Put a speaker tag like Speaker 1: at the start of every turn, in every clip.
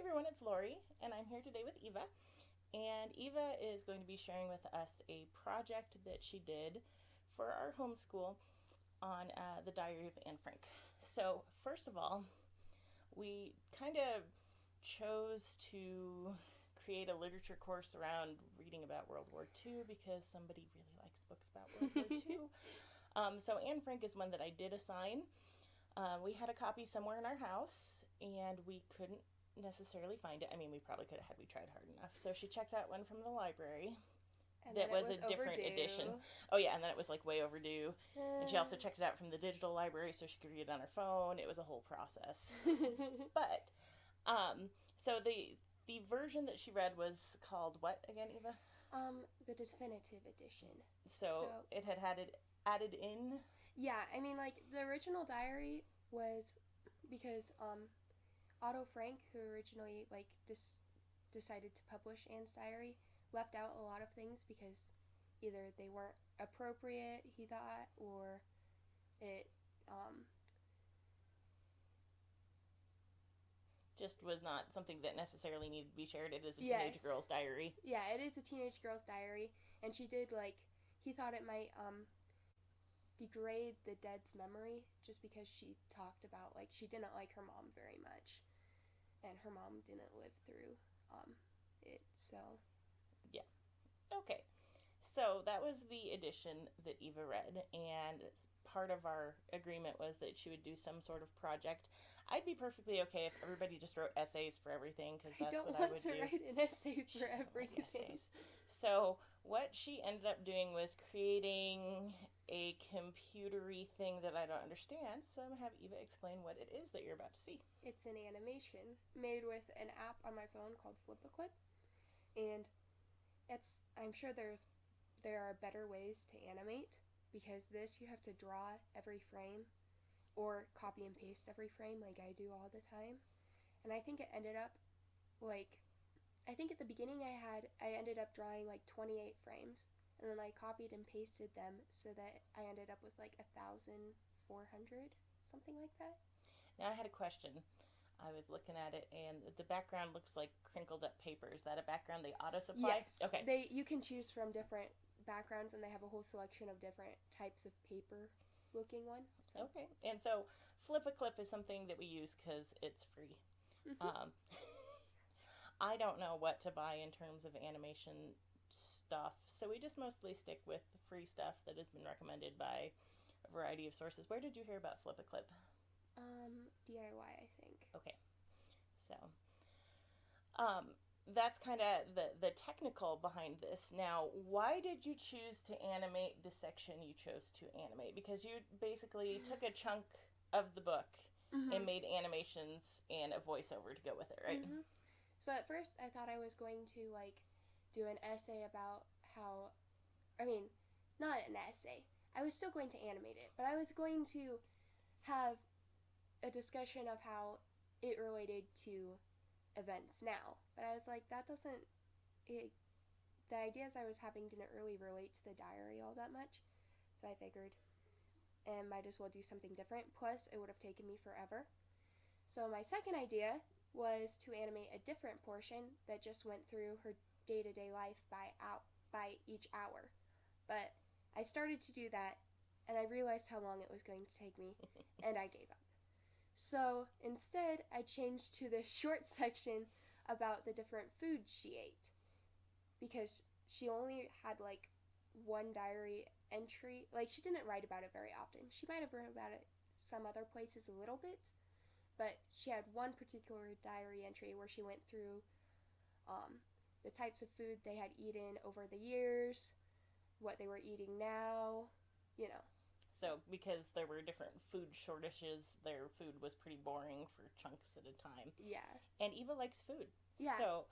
Speaker 1: everyone, it's Lori, and I'm here today with Eva. And Eva is going to be sharing with us a project that she did for our homeschool on the Diary of Anne Frank. So, first of all, we kind of chose to create a literature course around reading about World War II because somebody really likes books about World War II. So, Anne Frank is one that I did assign. We had a copy somewhere in our house, and we couldn't necessarily find it. I mean, we probably could have had we tried hard enough. So she checked out one from the library
Speaker 2: And
Speaker 1: that
Speaker 2: then it
Speaker 1: was
Speaker 2: was
Speaker 1: a different edition.
Speaker 2: overdue.
Speaker 1: Oh yeah, and then it was like way overdue. And she also
Speaker 2: Uh,
Speaker 1: checked it out from the digital library so she could read it on her phone. It was a whole process. But so the version that she read was called what again, Eva?
Speaker 2: the definitive edition.
Speaker 1: So
Speaker 2: So,
Speaker 1: it had it added in.
Speaker 2: yeah, I mean, like, the original diary was because, Otto Frank, who originally, like, decided to publish Anne's diary, left out a lot of things because either they weren't appropriate, he thought, or it, um,
Speaker 1: Just was not something that necessarily needed to be shared. It is a teenage
Speaker 2: yes.
Speaker 1: girl's diary.
Speaker 2: Yeah, it is a teenage girl's diary, and she did, like, he thought it might, degrade the dead's memory just because she talked about, like, she didn't like her mom very much, and her mom didn't live through um, it. So
Speaker 1: Yeah. Okay. So that was the edition that Eva read, and part of our agreement was that she would do some sort of project. I'd be perfectly okay if everybody just wrote essays for everything, because
Speaker 2: I
Speaker 1: that's
Speaker 2: don't
Speaker 1: what I
Speaker 2: want
Speaker 1: would
Speaker 2: to
Speaker 1: do.
Speaker 2: write an essay for
Speaker 1: She doesn't like
Speaker 2: everything.
Speaker 1: essays. So what she ended up doing was creating a computery thing that I don't understand. So I'm gonna have Eva explain what it is that you're about to see.
Speaker 2: It's an animation made with an app on my phone called Flip-a-Clip, and I'm sure there are better ways to animate, because this you have to draw every frame or copy and paste every frame like I do all the time. And I think it ended up like I think at the beginning I ended up drawing like 28 frames, and then I copied and pasted them so that I ended up with like 1,400, something like that.
Speaker 1: Now I had a question. I was looking at it, and the background looks like crinkled up paper. Is that a background they auto supply?
Speaker 2: Yes,
Speaker 1: Okay.
Speaker 2: they you can choose from different backgrounds, and they have a whole selection of different types of paper looking one. So,
Speaker 1: Okay. And so Flip a Clip is something that we use because it's free. Um, I don't know what to buy in terms of animation stuff, so we just mostly stick with the free stuff that has been recommended by a variety of sources. Where did you hear about Flip a Clip?
Speaker 2: DIY, I think.
Speaker 1: Okay. So, um, that's kind of the technical behind this. Now, why did you choose to animate the section you chose to animate? Because you basically took a chunk of the book and made animations and a voiceover to go with it, right?
Speaker 2: So at first I thought I was going to like do an essay about how I mean, not an essay. I was still going to animate it, but I was going to have a discussion of how it related to events now. But I was like, that doesn't. It, the ideas I was having didn't really relate to the diary all that much. So I figured, and might as well do something different. Plus, it would have taken me forever. So my second idea was to animate a different portion that just went through her day-to-day life by each hour. But I started to do that, and I realized how long it was going to take me, and I gave up. So instead, I changed to the short section about the different foods she ate, because she only had like one diary entry. Like, she didn't write about it very often. She might have written about it some other places a little bit, but she had one particular diary entry where she went through um, the types of food they had eaten over the years, what they were eating now, you know. So,
Speaker 1: So, because there were different food shortages, their food was pretty boring for chunks at a time.
Speaker 2: yeah.
Speaker 1: And Eva likes food.
Speaker 2: Yeah.
Speaker 1: So,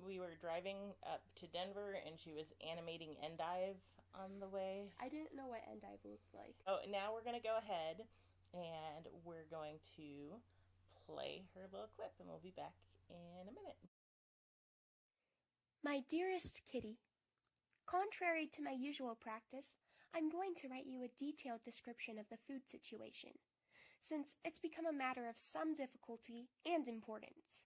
Speaker 1: we were driving up to Denver and she was animating Endive on the way.
Speaker 2: I didn't know what endive looked like.
Speaker 1: Oh, now we're going to go ahead and we're going to play her little clip and we'll be back in a minute.
Speaker 2: My dearest Kitty, contrary to my usual practice, I'm going to write you a detailed description of the food situation. since it's become a matter of some difficulty and importance.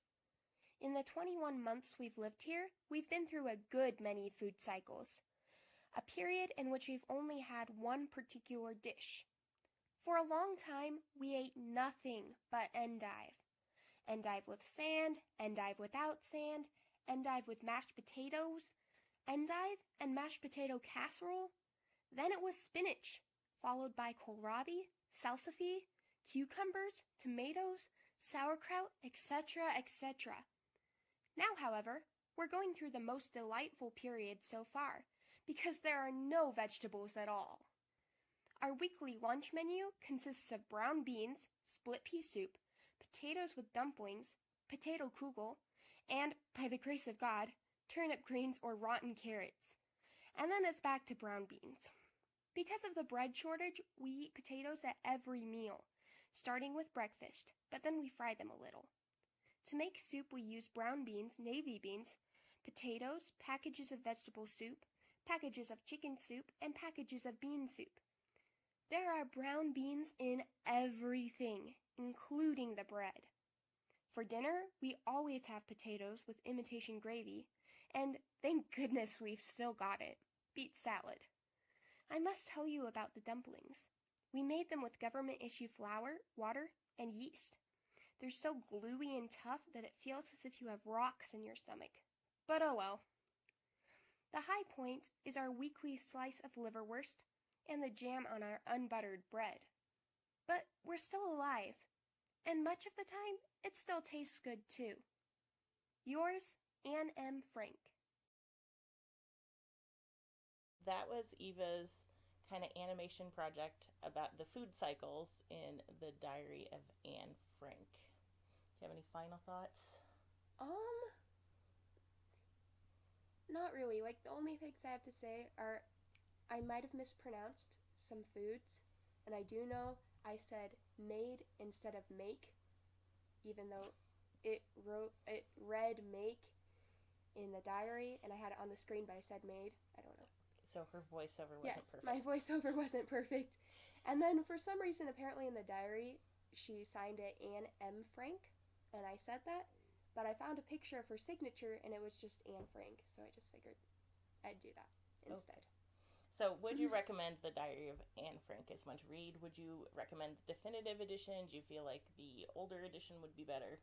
Speaker 2: In the 21 months we've lived here, we've been through a good many food cycles, a period in which we've only had one particular dish. For a long time, we ate nothing but endive. Endive with sand, endive without sand, endive with mashed potatoes, endive and mashed potato casserole. Then it was spinach, followed by kohlrabi, salsify, cucumbers, tomatoes, sauerkraut, etc., etc. Now, however, we're going through the most delightful period so far, because there are no vegetables at all. Our weekly lunch menu consists of brown beans, split pea soup, potatoes with dumplings, potato kugel, and, by the grace of God, turnip greens or rotten carrots. And then it's back to brown beans. Because of the bread shortage, we eat potatoes at every meal, starting with breakfast, but then we fry them a little. To make soup, we use brown beans, navy beans, potatoes, packages of vegetable soup, packages of chicken soup, and packages of bean soup. There are brown beans in everything, including the bread. For dinner, we always have potatoes with imitation gravy, and thank goodness we've still got it, beet salad. I must tell you about the dumplings. We made them with government-issue flour, water, and yeast. They're so gluey and tough that it feels as if you have rocks in your stomach. But oh well. The high point is our weekly slice of liverwurst and the jam on our unbuttered bread. But we're still alive, and much of the time, it still tastes good too. Yours, Anne M. Frank.
Speaker 1: That was Eva's kind of animation project about the food cycles in the Diary of Anne Frank. Do you have any final thoughts?
Speaker 2: Not really. Like, the only things I have to say are I might have mispronounced some foods, and I do know I said made instead of make, even though it read make in the diary, and I had it on the screen, but I said made. I don't know.
Speaker 1: So her voiceover wasn't perfect.
Speaker 2: Yes, my voiceover wasn't perfect. And then for some reason, apparently in the diary, she signed it Anne M. Frank, and I said that, but I found a picture of her signature, and it was just Anne Frank, so I just figured I'd do that instead.
Speaker 1: So would you recommend the Diary of Anne Frank as much read? Would you recommend the definitive edition? Do you feel like the older edition would be better?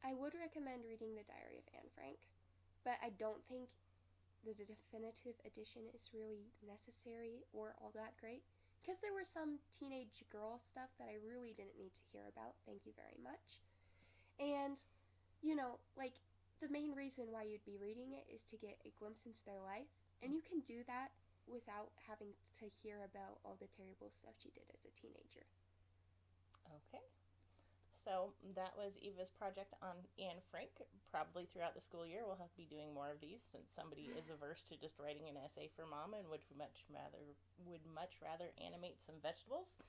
Speaker 2: I would recommend reading the Diary of Anne Frank, but I don't think the definitive edition is really necessary or all that great, because there were some teenage girl stuff that I really didn't need to hear about. Thank you very much. And, like, the main reason why you'd be reading it is to get a glimpse into their life, and you can do that without having to hear about all the terrible stuff she did as a teenager.
Speaker 1: Okay. So that was Eva's project on Anne Frank. Probably throughout the school year, we'll have to be doing more of these, since somebody is averse to just writing an essay for mom and would much rather animate some vegetables.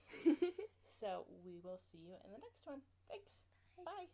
Speaker 1: So we will see you in the next one. Thanks.
Speaker 2: Bye.
Speaker 1: Bye.